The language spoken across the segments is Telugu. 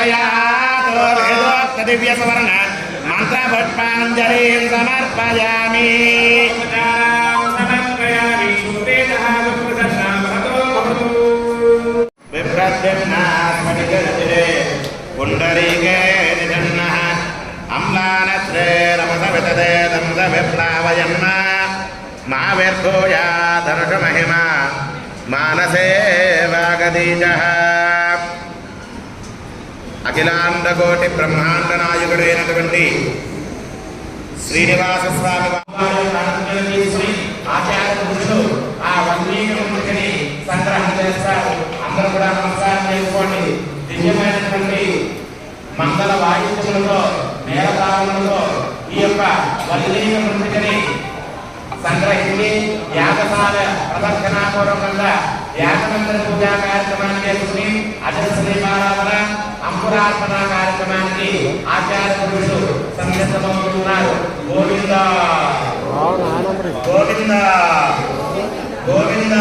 समर्पयातो वेदोक्त दिव्य सवर्ण मंत्र पुष्पांजलिं समर्पयामि बिभ्रद्भिन्नास्मनिगर्जिरे पुण्डरीके निधन्नः अम्लानत्रे रमसवितदे दंसविप्लावयन्म मा व्यर्थोया धनुषमहिमा मानसे वागदीजः అఖిలాండ కోటి బ్రహ్మాండ నాయకుడైనటువంటి శ్రీనివాస స్వామి ఆచార్య పురుషులు ఆ వల్మీకని సంగ్రహం చేస్తారు. అందరూ కూడా నమస్కారం చేసుకోండి. దివ్యమైనటువంటి మంగళ వాయిద్యములతో మేళతాళములతో ఈ యొక్క వల్మీకని సంగ్రహించి యాగశాల ప్రదక్షిణాపూర్వకంగా యాగమంత్ర పూజా కార్యక్రమాన్ని చేసుకుని అజస్త్రీమారాధన అంకురార్పణ కార్యక్రమానికి ఆచార్య పురుషులు సంసిద్ధమవుతున్నారు. గోవింద గోవింద గోవింద.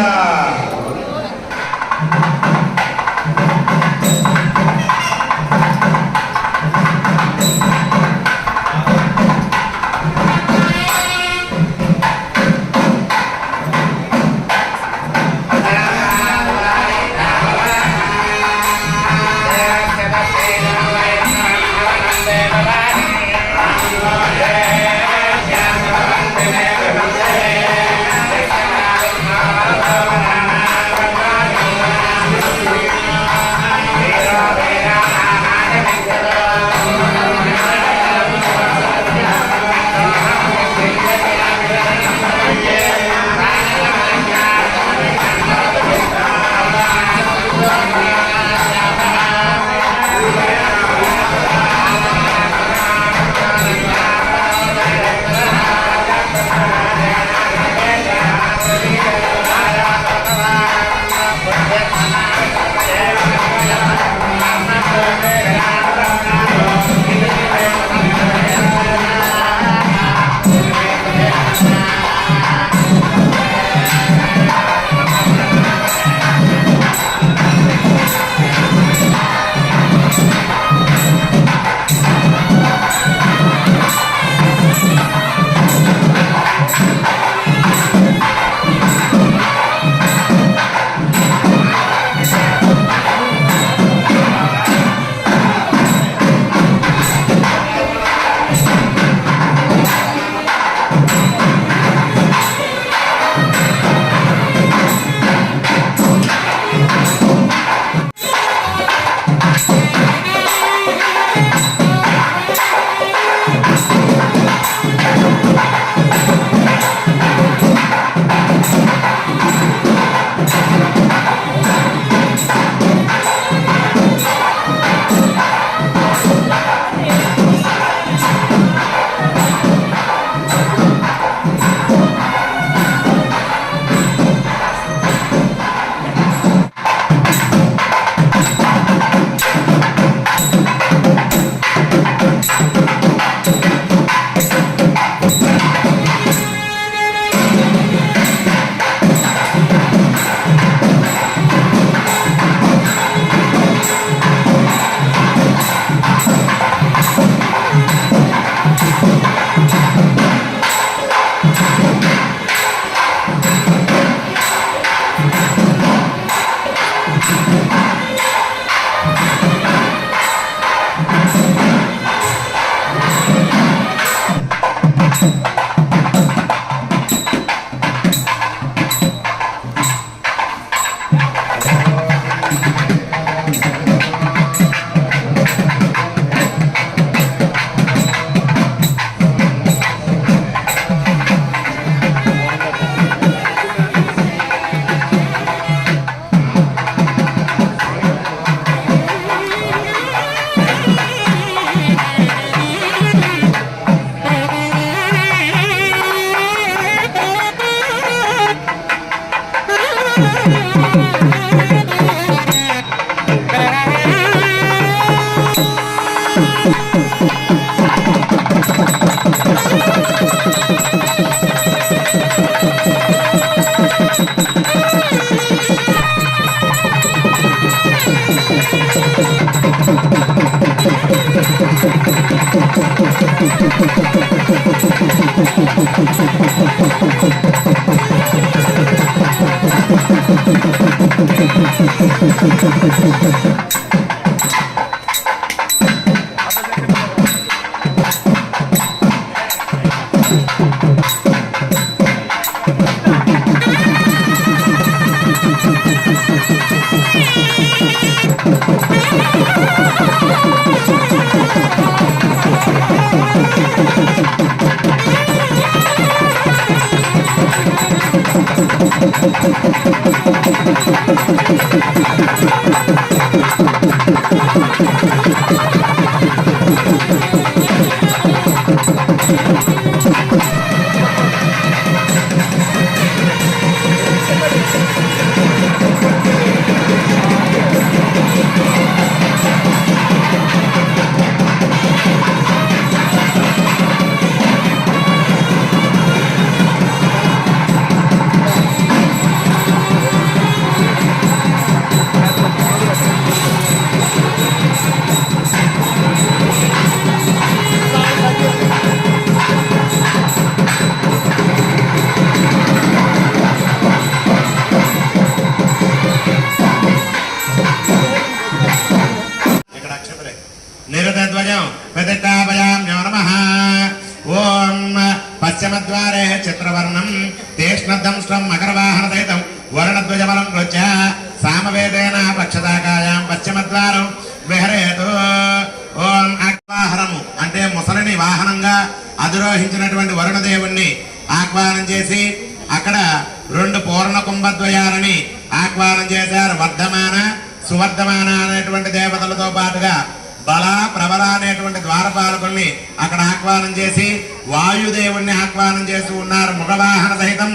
పశ్చిమద్వారే చిత్రవర్ణం తీక్ష్ణదంష్ట్రం మకరవాహన సహితం వర్ణధ్వజబలం కృత్య సామవేదేన పక్షదాకాయాం పశ్చిమద్వారం విహరేతు. ఓం ఆక్వాహనము అంటే ముసలిని వాహనంగా అధిరోహించినటువంటి వరుణదేవుణ్ణి ఆహ్వానం చేసి అక్కడ 2 పూర్ణ కుంభద్వయాలని ఆహ్వానం చేశారు. వర్ధమాన సువర్ధమాన అనేటువంటి దేవతలతో పాటుగా బల ప్రబల అనేటువంటి ద్వారపాలకుల్ని అక్కడ ఆహ్వానం చేసి వాయుదేవుణ్ణి ఆహ్వానం చేసి ఉన్నారు. మృగవాహన సహితం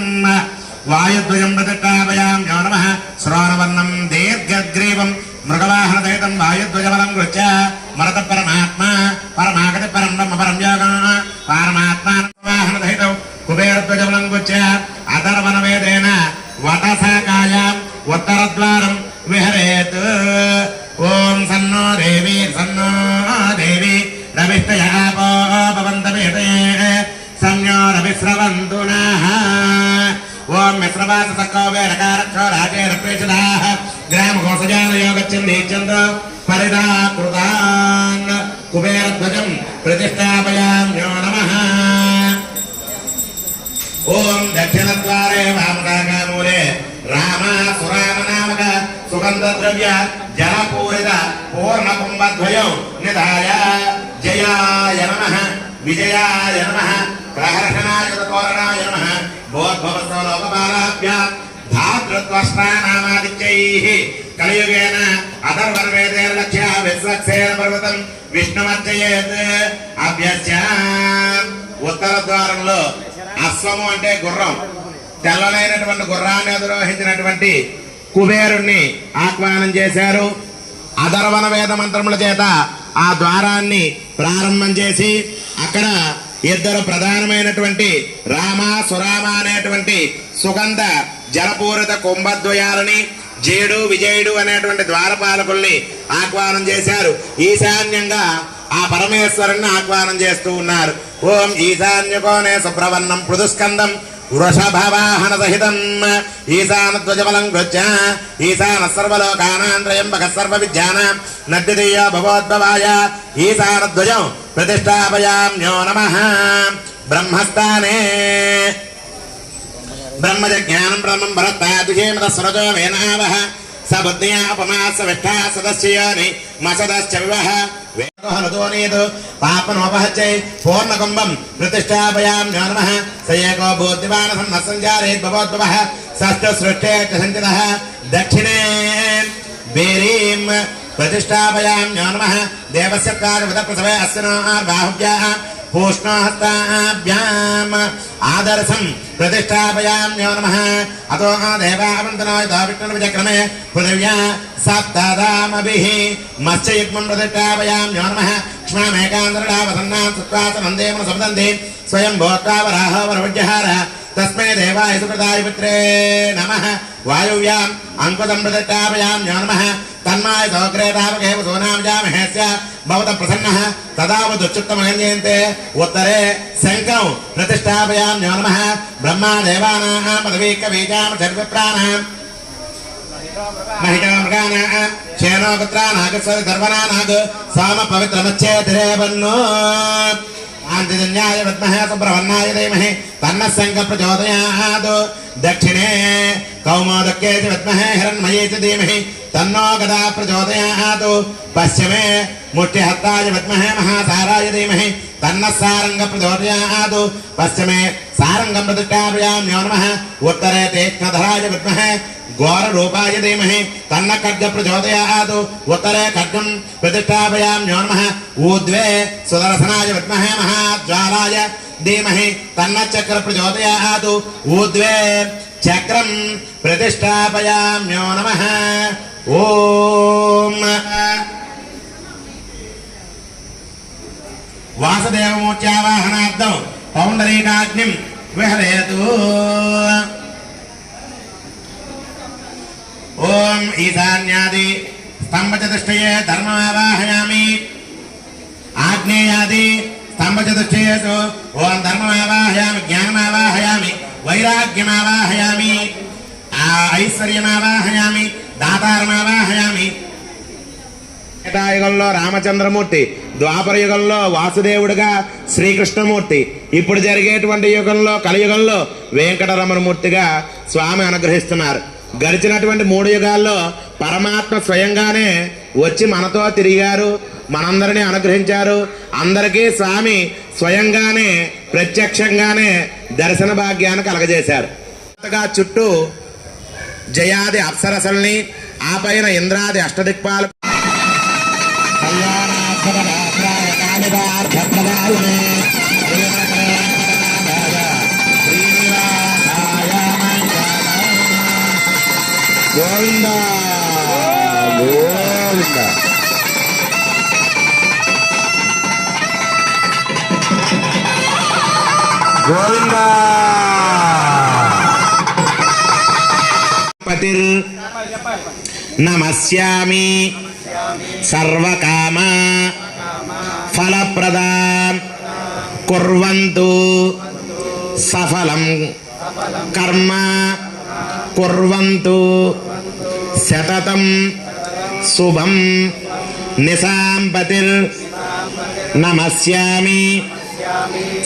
వాయుద్వయం ప్రతిష్టాపయాం నమః. శ్రోణవర్ణం దీర్ఘగ్రీవం మృగవాహన సహితం వాయుద్వజబలం కృత్య మరత పరమాత్మ పరమాగతి పరం బ్రహ్మ పరం యోగం పరమాత్మ వాహన సహితం కుబేరధ్వజబలం కృత్య అధర్వణవేదేన వటశాకాయాం ఉత్తరద్వారం విహరేత్. ఓం సన్నో దేవి రవిష్టయాపోపవంతమేతే సంజ్ఞో రవిశ్రవంతు నః. ఓం మిశ్రవాస సకోవేరకారక్షో రాజేరప్రేషదాః గ్రామకోసజానయో గచ్చంది చంద్ర పరిదాకృతాన్ కుబేరధ్వజం ప్రతిష్టాపయామ్యో నమః. ఓం దక్షిణద్వారే వామకామూలే రామ సురామ నామక సుగంధద్రవ్య జలపూరిత పూర్ణ కుంభద్వయం నిధాయ జయాయ నమః విజయాయ నమః ప్రహర్షణాయ తోరణాయ నమః భోద్భవస్తో లోకపాలాభ్యాం ధాతృత్వష్టానామాదిత్యైః కలియుగేన అథర్వణవేదేన లక్ష్య విశ్వక్సేన పర్వతం విష్ణుమర్చయేత్. అభ్యస్య ఉత్తర ద్వారంలో అశ్వము అంటే గుర్రం, తెల్లనైనటువంటి గుర్రాన్ని అధిరోహించినటువంటి కుబేరుణ్ణి ఆహ్వానం చేశారు. అధర్వణ వేద మంత్రముల చేత ఆ ద్వారాన్ని ప్రారంభం చేసి అక్కడ 2 ప్రధానమైనటువంటి రామ సురామ అనేటువంటి సుగంధ జలపూరిత కుంభద్వయాలని జేడు విజయుడు అనేటువంటి ద్వారపాలకుల్ని ఆహ్వానం చేశారు. ఈశాన్యంగా ఆ పరమేశ్వరుణ్ణి ఆహ్వానం చేస్తూ ఉన్నారు. ఓం ఈశాన్యకోనే శుభ్రవర్ణం పృథుస్కందం వృషభవాహన సహితం ఈశానధ్వజబలం కృత్య ఈశాన సర్వలోకానాం త్రయంబక సర్వ విద్యానాం నద్వితీయో భవోద్భవాయ ఈశానధ్వజం ప్రతిష్టాపయామ్యో నమః. బ్రహ్మస్థానే బ్రహ్మజ్ఞానం బ్రహ్మం భరతాదుహేమత స్రజో వేనావహ సబుద్ధ్యా ఉపమాస విష్ఠా సదస్యయోని మసదశ్చ వివహ వేదోహనదోనీదు పాపనోపహచ్చై పూర్ణకుంభం ప్రతిష్టాపయామ్యో నమః. సయేకో బోద్ధిమాన సన్నసంజారేత్ భవోద్భవః షష్ఠ సృష్టే చ సంచితః దక్షిణే బేరీం प्रतिष्ठापयाम्यो नमः देवस्य कार्यवदप्रसवे अस्नो बाहुभ्याः पूष्णहस्ताभ्याम् आदर्शं प्रतिष्ठापयाम्यो नमः अतो देवावन्तनायतो विष्णुर्विचक्रमे पृथिव्या सप्तधामभिः मत्स्ययुग्मं प्रतिष्ठापयाम्यो नमः क्ष्मामेकान्तरडावसन्नां सुत्वासनन्देमन सपदन्ति स्वयं भोक्ता वराहो वरवज्यहार तस्मै देवाय सुकृताय पुत्रे नमः वायुव्याम् अंकुतं प्रतिष्ठापयाम्यो नमः तन्माय सौक्रेतावकेव सोनामजामहेस्य भवतः प्रसन्नः तदावदुच्युत्तमगन्यन्ते उत्तरे शङ्खं प्रतिष्ठापयाम्यो नमः ब्रह्मादेवानां पदवीकबीजां सर्वप्राणां महिषा मृगानाः शेनो पुत्रानागस्वरि दर्वनानाग साम पवित्रमच्छेतिरेवन्नो आन्तिजन्याय विद्महे सुब्रह्मण्याय धीमहि तन्नः शङ्खः प्रचोदयात् दक्षिणे कौमोदक्ये च विद्महे हिरण्मये च धीमहि तन्नो गदा प्रचोदयात् पश्चिमे मुष्टिहस्ताय विद्महे महासाराय धीमहि तन्नः सारङ्गः प्रचोदयात् पश्चिमे सारङ्गं प्रतिष्ठापयाम्यो नमः उत्तरे तीक्ष्णधराय विद्महे घोररूपाय धीमहि तन्न खड्गः प्रचोदयात् उत्तरे खड्गं प्रतिष्ठापयाम्यो नमः ऊर्ध्वे सुदर्शनाय विद्महे महाज्वालाय धीमहि तन्न चक्रः प्रचोदयात् ऊर्ध्वे चक्रं प्रतिष्ठापयाम्यो नमः ॐ वासुदेवमूर्त्यावाहनार्थं पौण्डरीकाग्निं विहरयतु ओम ईशान्यादि स्तंभचतुष्टये धर्ममावाहयामि आग्नेयादि स्तंभचतुष्टयेषु ओम धर्ममावाहयामि ज्ञानमावाहयामि वैराग्यमावाहयामि ऐश्वर्यमावाहयामि दातारमावाहयामि యుగంలో రామచంద్రమూర్తి ద్వాపర యుగంలో వాసుదేవుడిగా శ్రీకృష్ణమూర్తి ఇప్పుడు జరిగేటువంటి యుగంలో కలియుగంలో వెంకటరమణమూర్తిగా స్వామి అనుగ్రహిస్తున్నారు గడిచినటువంటి 3 యుగాల్లో పరమాత్మ స్వయంగానే వచ్చి మనతో తిరిగారు మనందరినీ అనుగ్రహించారు అందరికీ స్వామి స్వయంగానే ప్రత్యక్షంగానే దర్శన భాగ్యాన్ని కలగజేశారు చుట్టూ జయాది అప్సరసల్ని ఆ పైన ఇంద్రాది అష్టదిక్పాలు గోవింద గోవింద గోవింద పతిర్ నమస్యామి సర్వకామ ఫలప్రదాం కుర్వంతు సఫలం కర్మ కుర్వంతు శతతం శుభం నిశాంపతిర్ నమస్యామి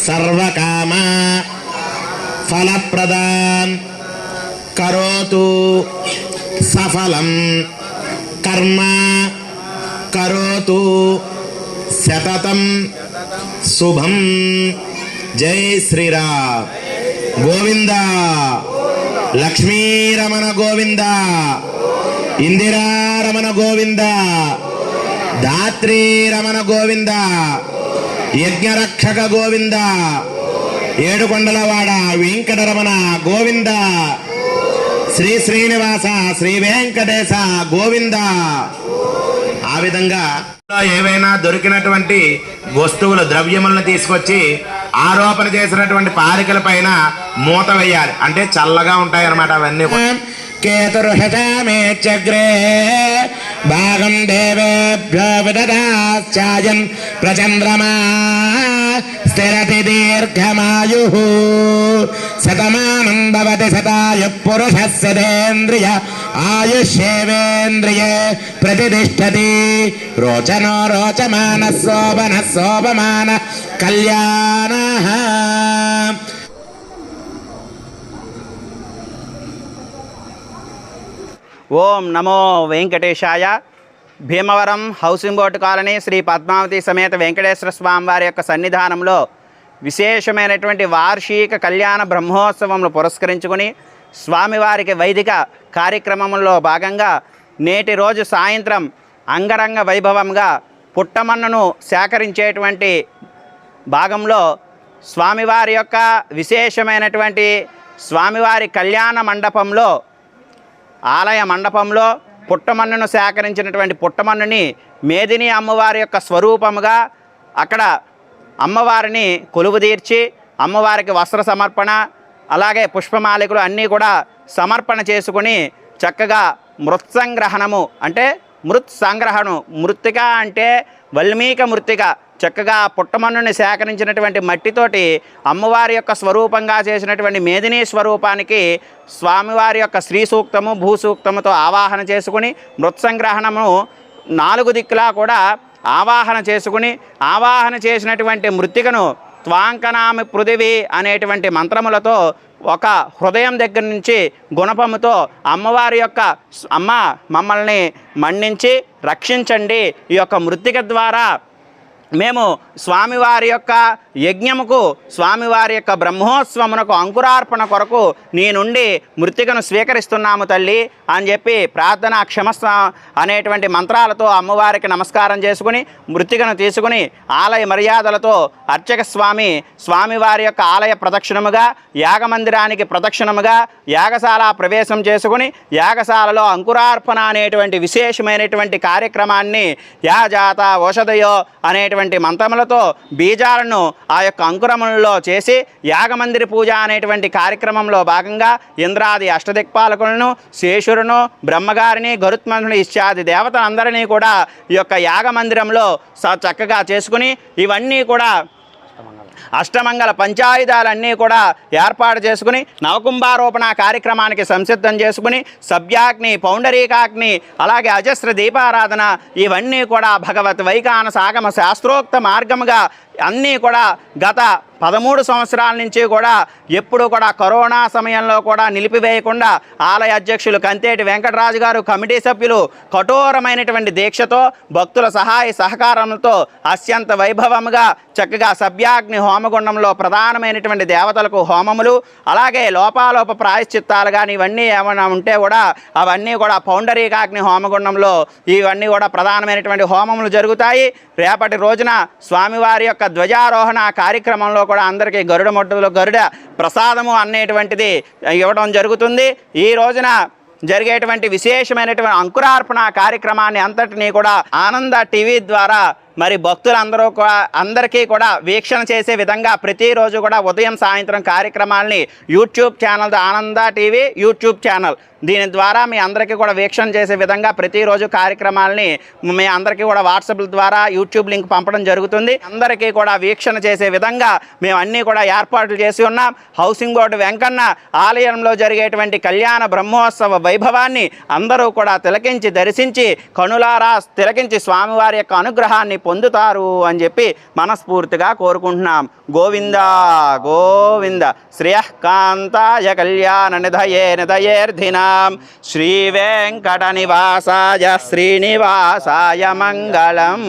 సర్వకామ ఫలప్రదాం కరోతు సఫలం కర్మ కరోతు శతతం శుభం జై శ్రీరామ్ గోవింద లక్ష్మీరమణ గోవింద ఇందిరారమణ గోవింద ధాత్రీరమణ గోవింద యజ్ఞరక్షక గోవింద ఏడుకొండలవాడ వెంకటరమణ గోవింద శ్రీ శ్రీనివాస శ్రీ వెంకటేశ గోవింద. ఆ విధంగా ఏవైనా దొరికినటువంటి వస్తువులు ద్రవ్యములను తీసుకొచ్చి ఆరోపణ చేసినటువంటి పారికల పైన మూత వేయాలి, అంటే చల్లగా ఉంటాయి అన్నమాట అవన్నీ. కేతుర్హతామేచగ్రే భాగం దేవేభ్యో విదదాశ్చాయన్ ప్రచంద్రమా స్థిరతి దీర్ఘమాయు శతమానం భవతి శతాయుః పురుషస్యేంద్రియ ఆయుష్యేవేంద్రియే ప్రతిష్టతి రోచనో రోచమాన శోభన శోభమాన కళ్యాణ. ఓం నమో వెంకటేశాయ. Bhimavaram housing board colony Sri Padmavathi సమేత వెంకటేశ్వర స్వామి వారి యొక్క సన్నిధానంలో విశేషమైనటువంటి వార్షిక కళ్యాణ బ్రహ్మోత్సవంలో పురస్కరించుకుని స్వామివారికి వైదిక కార్యక్రమంలో భాగంగా నేటి రోజు సాయంత్రం అంగరంగ వైభవంగా పుట్టమన్నును సేకరించేటువంటి భాగంలో స్వామివారి యొక్క విశేషమైనటువంటి స్వామివారి కళ్యాణ మండపంలో ఆలయ మండపంలో పుట్టమన్నును సేకరించినటువంటి పుట్టమన్నుని మేదిని అమ్మవారి యొక్క స్వరూపముగా అక్కడ అమ్మవారిని కొలువుదీర్చి అమ్మవారికి వస్త్ర సమర్పణ అలాగే పుష్పమాలికలు అన్నీ కూడా సమర్పణ చేసుకుని చక్కగా మృత్సంగ్రహణము అంటే మృత్ సంగ్రహణం. మృత్తిక అంటే వల్మీక మృత్తిక, చక్కగా పుట్టమన్నుని సేకరించినటువంటి మట్టితోటి అమ్మవారి యొక్క స్వరూపంగా చేసినటువంటి మేదినీ స్వరూపానికి స్వామివారి యొక్క శ్రీ సూక్తము భూసూక్తముతో ఆవాహన చేసుకుని మృత్సంగ్రహణము 4 దిక్కులా కూడా ఆవాహన చేసుకుని, ఆవాహన చేసినటువంటి మృత్తికను త్వాంకనామి పృథివీ అనేటువంటి మంత్రములతో ఒక హృదయం దగ్గర నుంచి గుణపముతో అమ్మవారి యొక్క అమ్మ మమ్మల్ని మన్నించి రక్షించండి, ఈ యొక్క మృత్తిక ద్వారా మేము స్వామివారి యొక్క యజ్ఞముకు, స్వామివారి యొక్క బ్రహ్మోత్సవమునకు అంకురార్పణ కొరకు నీ నుండి మృత్తికను స్వీకరిస్తున్నాము తల్లి అని చెప్పి ప్రార్థన క్షమస్వ అనేటువంటి మంత్రాలతో అమ్మవారికి నమస్కారం చేసుకుని మృత్తికను తీసుకుని ఆలయ మర్యాదలతో అర్చక స్వామివారి యొక్క ఆలయ ప్రదక్షిణముగా, యాగమందిరానికి ప్రదక్షిణముగా యాగశాల ప్రవేశం చేసుకుని యాగశాలలో అంకురార్పణ అనేటువంటి విశేషమైనటువంటి కార్యక్రమాన్ని యాజాత ఓషధయో అనేటువంటి మంత్రములతో బీజాలను ఆ యొక్క అంకురములలో చేసి యాగమందిర పూజ అనేటువంటి కార్యక్రమంలో భాగంగా ఇంద్రాది అష్టదిక్పాలకులను, శేషురును, బ్రహ్మగారిని, గరుత్మంతుని ఇత్యాది దేవతలందరినీ కూడా ఈ యొక్క యాగమందిరంలో చక్కగా చేసుకుని ఇవన్నీ కూడా అష్టమంగళ పంచాయుధాలన్నీ కూడా ఏర్పాటు చేసుకుని నవకుంభారోపణ కార్యక్రమానికి సంసిద్ధం చేసుకుని సభ్యాగ్ని, పౌండరీకాగ్ని, అలాగే అజస్ర దీపారాధన ఇవన్నీ కూడా భగవత్ వైఖానస ఆగమ శాస్త్రోక్త మార్గముగా అన్నీ కూడా గత 13 సంవత్సరాల నుంచి కూడా ఎప్పుడు కూడా కరోనా సమయంలో కూడా నిలిపివేయకుండా ఆలయ అధ్యక్షులు కంతేటి వెంకటరాజు గారు, కమిటీ సభ్యులు కఠోరమైనటువంటి దీక్షతో భక్తుల సహాయ సహకారంతో అత్యంత వైభవముగా చక్కగా సభ్యాగ్ని హోమగుండంలో ప్రధానమైనటువంటి దేవతలకు హోమములు, అలాగే లోపాలోప ప్రాయశ్చిత్తాలు కానీ ఇవన్నీ ఏమైనా ఉంటే కూడా అవన్నీ కూడా పౌండరీకాగ్ని హోమగుండంలో ఇవన్నీ కూడా ప్రధానమైనటువంటి హోమములు జరుగుతాయి. రేపటి రోజున స్వామివారి యొక్క ధ్వజారోహణ కార్యక్రమంలో కూడా అందరికీ గరుడ ప్రసాదము అనేటువంటిది ఇవ్వడం జరుగుతుంది. ఈ రోజున జరిగేటువంటి విశేషమైనటువంటి అంకురార్పణ కార్యక్రమాన్ని అంతటినీ కూడా ఆనంద టీవీ ద్వారా మరి భక్తులందరూ అందరికీ కూడా వీక్షణ చేసే విధంగా ప్రతిరోజు కూడా ఉదయం సాయంత్రం కార్యక్రమాలని యూట్యూబ్ ఛానల్ ఆనంద టీవీ యూట్యూబ్ ఛానల్ దీని ద్వారా మీ అందరికీ కూడా వీక్షణ చేసే విధంగా ప్రతిరోజు కార్యక్రమాలని మీ అందరికీ కూడా వాట్సాప్ ద్వారా యూట్యూబ్ లింక్ పంపడం జరుగుతుంది. అందరికీ కూడా వీక్షణ చేసే విధంగా మేము అన్నీ కూడా ఏర్పాట్లు చేసి ఉన్నాం. హౌసింగ్ బోర్డు వెంకన్న ఆలయంలో జరిగేటువంటి కళ్యాణ బ్రహ్మోత్సవ వైభవాన్ని అందరూ కూడా తిలకించి దర్శించి కనులారా తిలకించి స్వామివారి యొక్క అనుగ్రహాన్ని పొందుతారు అని చెప్పి మనస్ఫూర్తిగా కోరుకుంటున్నాం. గోవింద గోవింద శ్రేయఃకాంతాయ కళ్యాణ నిధయేర్ధినాం శ్రీ వెంకట నివాసాయ శ్రీనివాసాయ మంగళం.